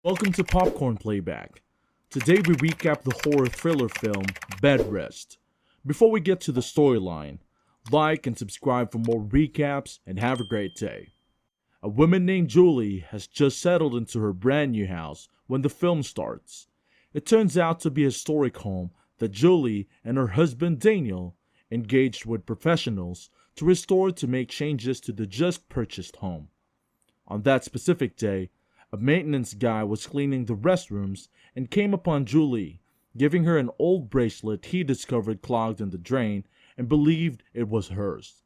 Welcome to Popcorn Playback. Today we recap the horror thriller film Bed Rest. Before we get to the storyline, like and subscribe for more recaps and have a great day. A woman named Julie has just settled into her brand new house when the film starts. It turns out to be a historic home that Julie and her husband Daniel engaged with professionals to restore to make changes to the just purchased home. On that specific day, a maintenance guy was cleaning the restrooms and came upon Julie, giving her an old bracelet he discovered clogged in the drain and believed it was hers.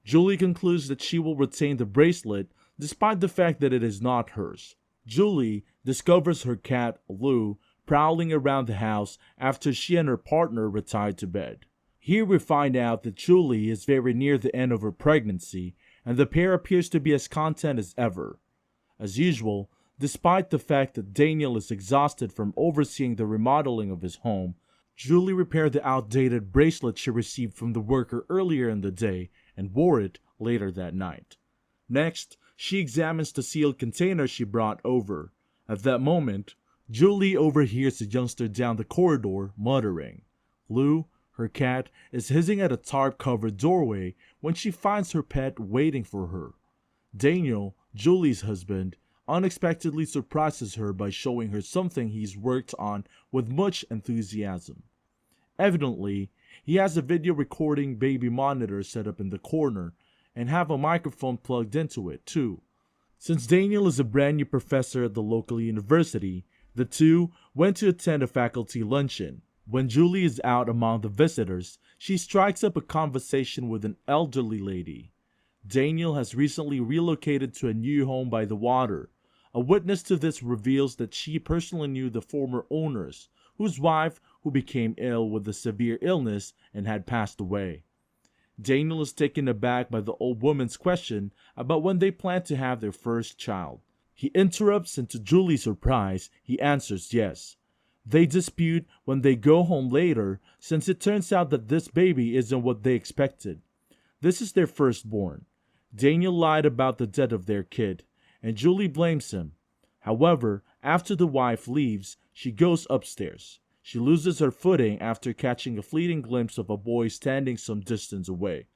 Julie concludes that she will retain the bracelet despite the fact that it is not hers. Julie discovers her cat, Lou, prowling around the house after she and her partner retired to bed. Here we find out that Julie is very near the end of her pregnancy and the pair appears to be as content as ever. As usual, despite the fact that Daniel is exhausted from overseeing the remodeling of his home, Julie repaired the outdated bracelet she received from the worker earlier in the day and wore it later that night. Next, she examines the sealed container she brought over. At that moment, Julie overhears the youngster down the corridor muttering. Lou, her cat, is hissing at a tarp-covered doorway when she finds her pet waiting for her. Daniel, Julie's husband, unexpectedly surprises her by showing her something he's worked on with much enthusiasm. Evidently, he has a video recording baby monitor set up in the corner and have a microphone plugged into it too. Since Daniel is a brand new professor at the local university, the two went to attend a faculty luncheon. When Julie is out among the visitors, she strikes up a conversation with an elderly lady. Daniel has recently relocated to a new home by the water. A witness to this reveals that she personally knew the former owners, whose wife who became ill with a severe illness and had passed away. Daniel is taken aback by the old woman's question about when they plan to have their first child. He interrupts, and to Julie's surprise, he answers yes. They dispute when they go home later, since it turns out that this baby isn't what they expected. This is their firstborn. Daniel lied about the death of their kid, and Julie blames him. However, after the wife leaves, she goes upstairs. She loses her footing after catching a fleeting glimpse of a boy standing some distance away.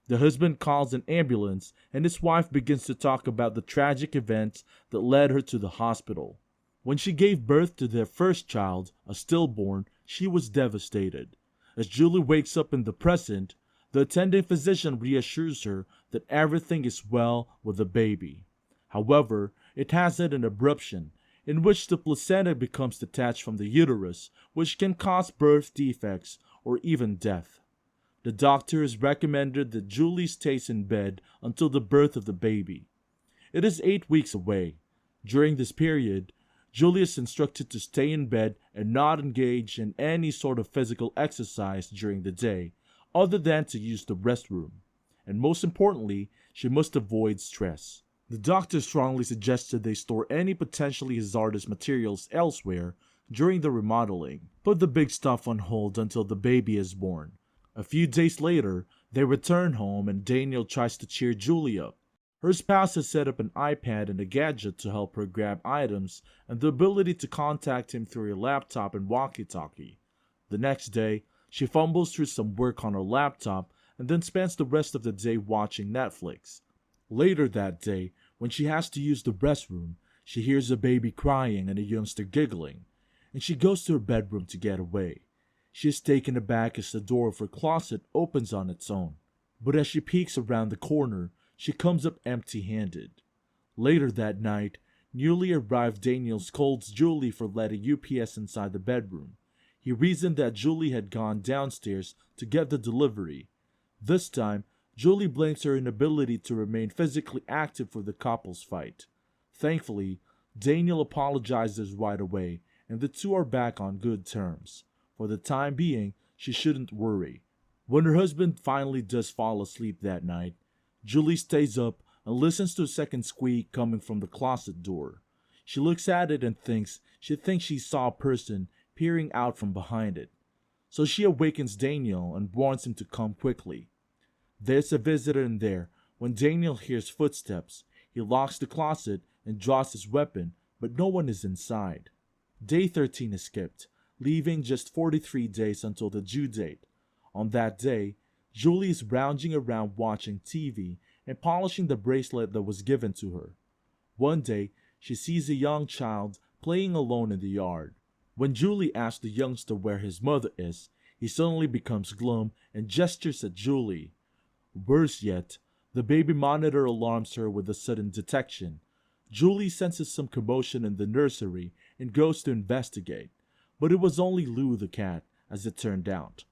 The husband calls an ambulance, and his wife begins to talk about the tragic events that led her to the hospital. When she gave birth to their first child, a stillborn, she was devastated. As Julie wakes up in the present, the attending physician reassures her that everything is well with the baby. However, it has an abruption, in which the placenta becomes detached from the uterus, which can cause birth defects or even death. The doctor has recommended that Julie stays in bed until the birth of the baby. It is 8 weeks away. During this period, Julie is instructed to stay in bed and not engage in any sort of physical exercise during the day, other than to use the restroom. And most importantly, she must avoid stress. The doctor strongly suggested they store any potentially hazardous materials elsewhere during the remodeling. Put the big stuff on hold until the baby is born. A few days later, they return home and Daniel tries to cheer Julie up. Her spouse has set up an iPad and a gadget to help her grab items and the ability to contact him through a laptop and walkie-talkie. The next day, she fumbles through some work on her laptop and then spends the rest of the day watching Netflix. Later that day, when she has to use the restroom, she hears a baby crying and a youngster giggling, and she goes to her bedroom to get away. She is taken aback as the door of her closet opens on its own, but as she peeks around the corner, she comes up empty-handed. Later that night, newly arrived Daniel scolds Julie for letting UPS inside the bedroom. He reasoned that Julie had gone downstairs to get the delivery. This time, Julie blames her inability to remain physically active for the couple's fight. Thankfully, Daniel apologizes right away, and the two are back on good terms. For the time being, she shouldn't worry. When her husband finally does fall asleep that night, Julie stays up and listens to a second squeak coming from the closet door. She looks at it and thinks she saw a person peering out from behind it. So she awakens Daniel and warns him to come quickly. There's a visitor in there. When Daniel hears footsteps, he locks the closet and draws his weapon, but no one is inside. Day 13 is skipped, leaving just 43 days until the due date. On that day, Julie is lounging around watching TV and polishing the bracelet that was given to her. One day, she sees a young child playing alone in the yard. When Julie asks the youngster where his mother is, he suddenly becomes glum and gestures at Julie. Worse yet, the baby monitor alarms her with a sudden detection. Julie senses some commotion in the nursery and goes to investigate, but it was only Lou the cat, as it turned out.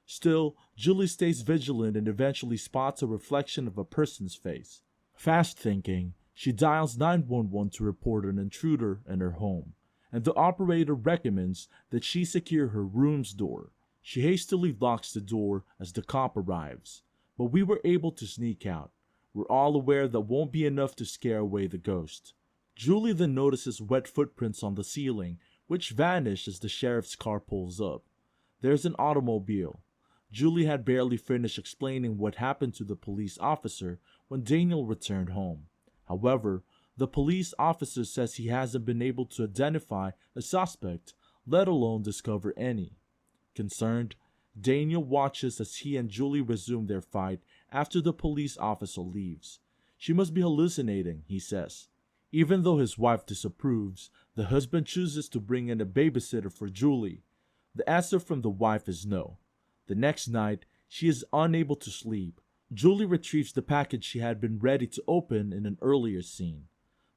Still, Julie stays vigilant and eventually spots a reflection of a person's face. Fast thinking, she dials 911 to report an intruder in her home, and the operator recommends that she secure her room's door. She hastily locks the door as the cop arrives, but we were able to sneak out. We're all aware that won't be enough to scare away the ghost. Julie then notices wet footprints on the ceiling, which vanish as the sheriff's car pulls up. There's an automobile. Julie had barely finished explaining what happened to the police officer when Daniel returned home. However, the police officer says he hasn't been able to identify a suspect, let alone discover any. Concerned, Daniel watches as he and Julie resume their fight after the police officer leaves. She must be hallucinating, he says. Even though his wife disapproves, the husband chooses to bring in a babysitter for Julie. The answer from the wife is no. The next night, she is unable to sleep. Julie retrieves the package she had been ready to open in an earlier scene.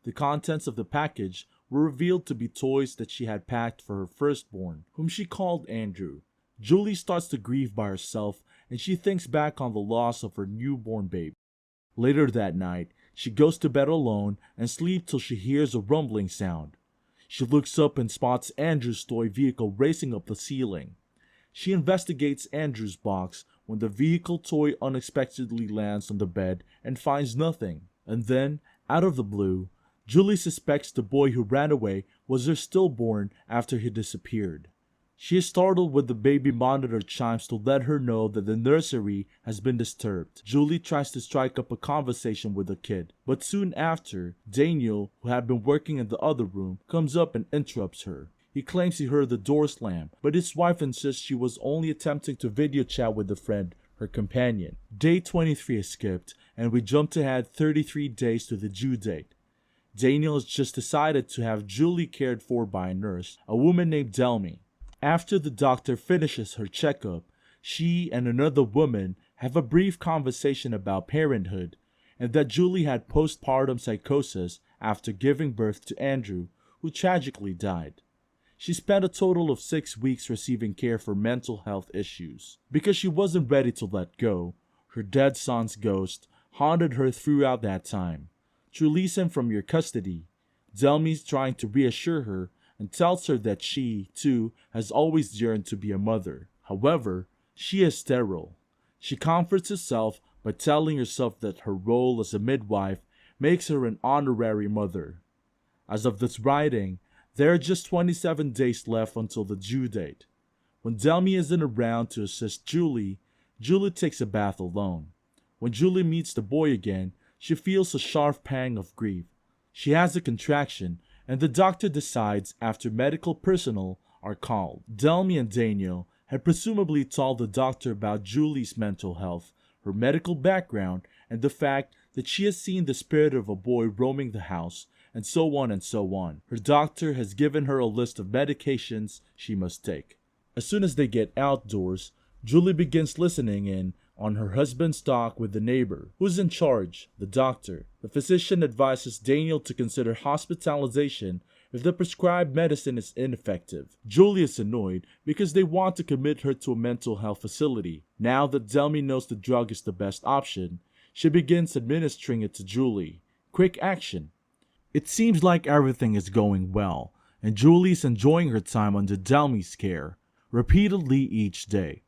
The contents of the package were revealed to be toys that she had packed for her firstborn, whom she called Andrew. Julie starts to grieve by herself, and she thinks back on the loss of her newborn baby. Later that night, she goes to bed alone and sleeps till she hears a rumbling sound. She looks up and spots Andrew's toy vehicle racing up the ceiling. She investigates Andrew's box when the vehicle toy unexpectedly lands on the bed and finds nothing. And then, out of the blue, Julie suspects the boy who ran away was her stillborn after he disappeared. She is startled when the baby monitor chimes to let her know that the nursery has been disturbed. Julie tries to strike up a conversation with the kid, but soon after, Daniel, who had been working in the other room, comes up and interrupts her. He claims he heard the door slam, but his wife insists she was only attempting to video chat with a friend, her companion. Day 23 is skipped, and we jump ahead 33 days to the due date. Daniel has just decided to have Julie cared for by a nurse, a woman named Delmy. After the doctor finishes her checkup, she and another woman have a brief conversation about parenthood, and that Julie had postpartum psychosis after giving birth to Andrew, who tragically died. She spent a total of 6 weeks receiving care for mental health issues. Because she wasn't ready to let go, her dead son's ghost haunted her throughout that time. To release him from your custody, Delmy's trying to reassure her and tells her that she, too, has always yearned to be a mother. However, she is sterile. She comforts herself by telling herself that her role as a midwife makes her an honorary mother. As of this writing, there are just 27 days left until the due date. When Delmy isn't around to assist Julie, Julie takes a bath alone. When Julie meets the boy again, she feels a sharp pang of grief. She has a contraction, and the doctor decides after medical personnel are called. Delmy and Daniel had presumably told the doctor about Julie's mental health, her medical background, and the fact that she has seen the spirit of a boy roaming the house, and so on and so on. Her doctor has given her a list of medications she must take. As soon as they get outdoors, Julie begins listening in on her husband's talk with the neighbor. Who's in charge? The doctor. The physician advises Daniel to consider hospitalization if the prescribed medicine is ineffective. Julie is annoyed because they want to commit her to a mental health facility. Now that Delmy knows the drug is the best option, she begins administering it to Julie. Quick action. It seems like everything is going well, and Julie is enjoying her time under Delmy's care, repeatedly each day.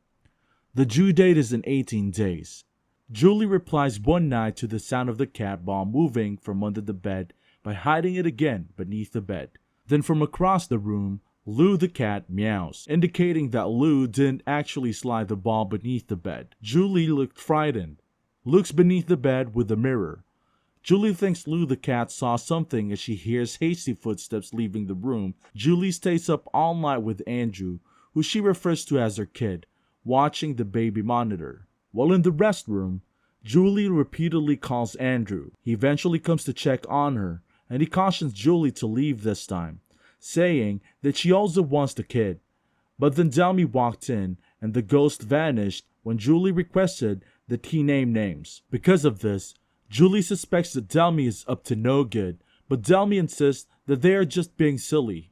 The due date is in 18 days. Julie replies one night to the sound of the cat while moving from under the bed by hiding it again beneath the bed. Then from across the room, Lou the cat meows, indicating that Lou didn't actually slide the ball beneath the bed. Julie looked frightened, looks beneath the bed with the mirror. Julie thinks Lou the cat saw something as she hears hasty footsteps leaving the room. Julie stays up all night with Andrew, who she refers to as her kid, watching the baby monitor. While in the restroom, Julie repeatedly calls Andrew. He eventually comes to check on her, and he cautions Julie to leave this time, saying that she also wants the kid. But then Delmy walked in, and the ghost vanished when Julie requested that he name names. Because of this, Julie suspects that Delmy is up to no good, but Delmy insists that they are just being silly.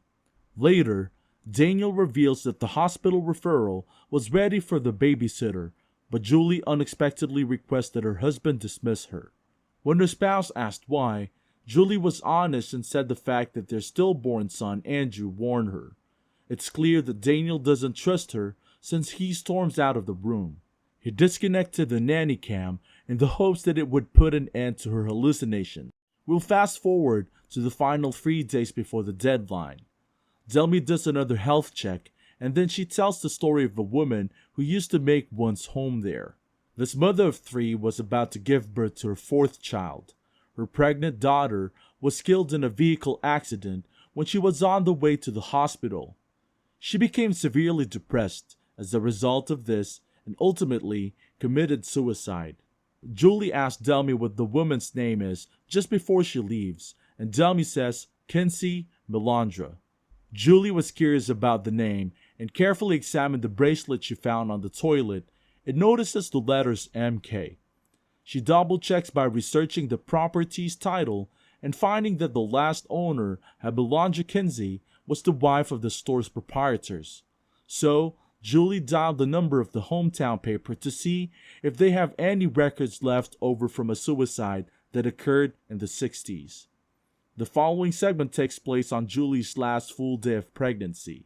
Later, Daniel reveals that the hospital referral was ready for the babysitter, but Julie unexpectedly requests that her husband dismiss her. When her spouse asked why, Julie was honest and said the fact that their stillborn son Andrew warned her. It's clear that Daniel doesn't trust her since he storms out of the room. He disconnected the nanny cam in the hopes that it would put an end to her hallucination. We'll fast forward to the final 3 days before the deadline. Delmy does another health check, and then she tells the story of a woman who used to make one's home there. This mother of 3 was about to give birth to her 4th child. Her pregnant daughter was killed in a vehicle accident when she was on the way to the hospital. She became severely depressed as a result of this and ultimately committed suicide. Julie asks Delmy what the woman's name is just before she leaves, and Delmy says Kinsey Melandra. Julie was curious about the name and carefully examined the bracelet she found on the toilet and notices the letters MK. She double-checks by researching the property's title and finding that the last owner, Melandra Kinsey, was the wife of the store's proprietors. So, Julie dialed the number of the hometown paper to see if they have any records left over from a suicide that occurred in the 60s. The following segment takes place on Julie's last full day of pregnancy.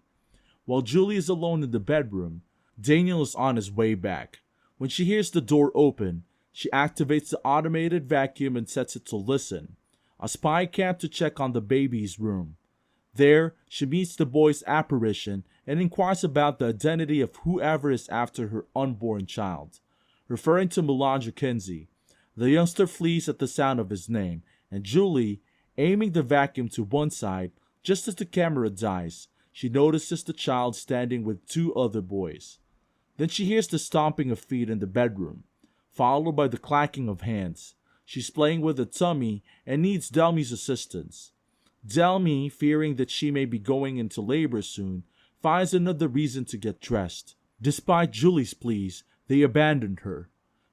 While Julie is alone in the bedroom, Daniel is on his way back. When she hears the door open, she activates the automated vacuum and sets it to listen, a spy cam to check on the baby's room. There, she meets the boy's apparition and inquires about the identity of whoever is after her unborn child. Referring to Melandra Kinsey, the youngster flees at the sound of his name, and Julie, aiming the vacuum to one side, just as the camera dies, she notices the child standing with 2 other boys. Then she hears the stomping of feet in the bedroom, followed by the clacking of hands. She's playing with her tummy and needs Delmy's assistance. Delmy, fearing that she may be going into labor soon, finds another reason to get dressed. Despite Julie's pleas, they abandoned her.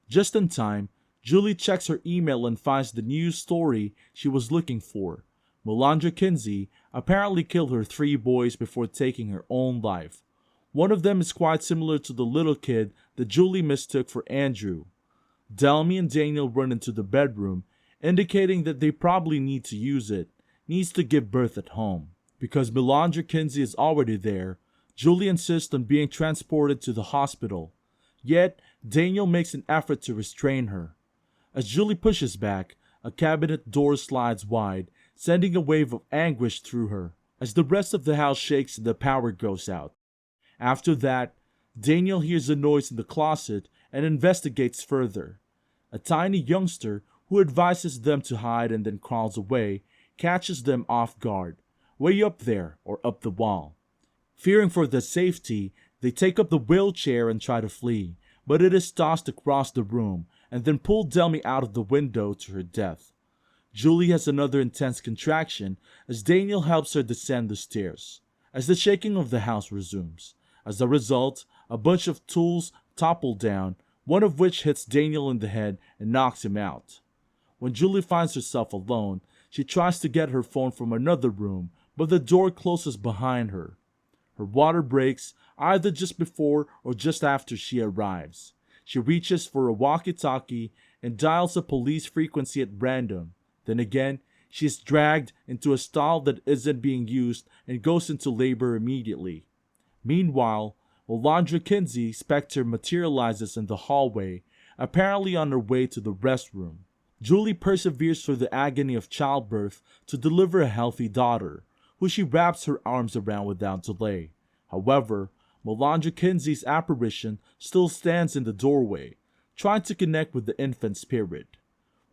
Just in time, Julie checks her email and finds the news story she was looking for. Melandra Kinsey apparently killed her 3 boys before taking her own life. One of them is quite similar to the little kid that Julie mistook for Andrew. Delmy and Daniel run into the bedroom, indicating that they probably need to use it. Needs to give birth at home. Because Melandra Kinsey is already there, Julie insists on being transported to the hospital. Yet, Daniel makes an effort to restrain her. As Julie pushes back, a cabinet door slides wide, sending a wave of anguish through her, as the rest of the house shakes and the power goes out. After that, Daniel hears a noise in the closet and investigates further. A tiny youngster, who advises them to hide and then crawls away, catches them off guard. Way up there, or up the wall. Fearing for their safety, they take up the wheelchair and try to flee, but it is tossed across the room and then pulled Delmy out of the window to her death. Julie has another intense contraction as Daniel helps her descend the stairs, as the shaking of the house resumes. As a result, a bunch of tools topple down, one of which hits Daniel in the head and knocks him out. When Julie finds herself alone, she tries to get her phone from another room, but the door closes behind her. Her water breaks either just before or just after she arrives. She reaches for a walkie-talkie and dials a police frequency at random. Then again, she is dragged into a stall that isn't being used and goes into labor immediately. Meanwhile, Melandra Kinsey's specter materializes in the hallway, apparently on her way to the restroom. Julie perseveres through the agony of childbirth to deliver a healthy daughter, who she wraps her arms around without delay. However, Melandra Kinsey's apparition still stands in the doorway, trying to connect with the infant spirit.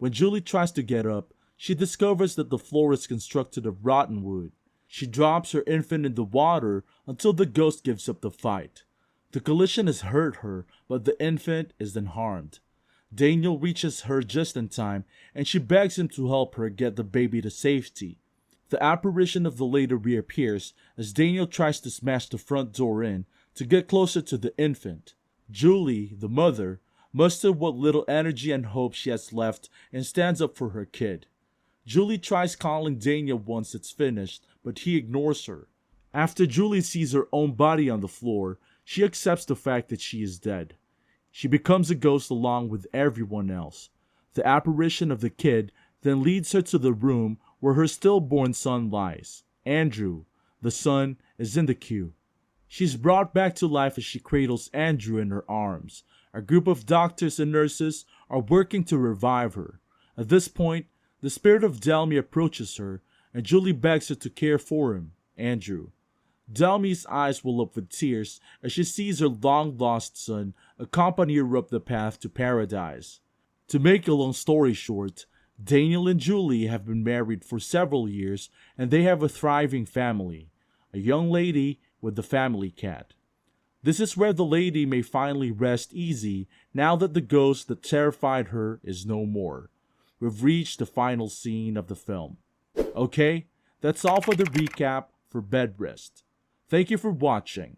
When Julie tries to get up, she discovers that the floor is constructed of rotten wood. She drops her infant in the water until the ghost gives up the fight. The collision has hurt her, but the infant is unharmed. Daniel reaches her just in time, and she begs him to help her get the baby to safety. The apparition of the lady reappears as Daniel tries to smash the front door in to get closer to the infant. Julie, the mother, musters what little energy and hope she has left and stands up for her kid. Julie tries calling Daniel once it's finished, but he ignores her. After Julie sees her own body on the floor, she accepts the fact that she is dead. She becomes a ghost along with everyone else. The apparition of the kid then leads her to the room where her stillborn son lies. Andrew, the son, is in the queue. She's brought back to life as she cradles Andrew in her arms. A group of doctors and nurses are working to revive her. At this point, the spirit of Delmy approaches her, and Julie begs her to care for him, Andrew. Delmy's eyes well up with tears as she sees her long-lost son accompany her up the path to paradise. To make a long story short, Daniel and Julie have been married for several years and they have a thriving family, a young lady with the family cat. This is where the lady may finally rest easy now that the ghost that terrified her is no more. We've reached the final scene of the film. Okay, that's all for the recap for Bed Rest. Thank you for watching.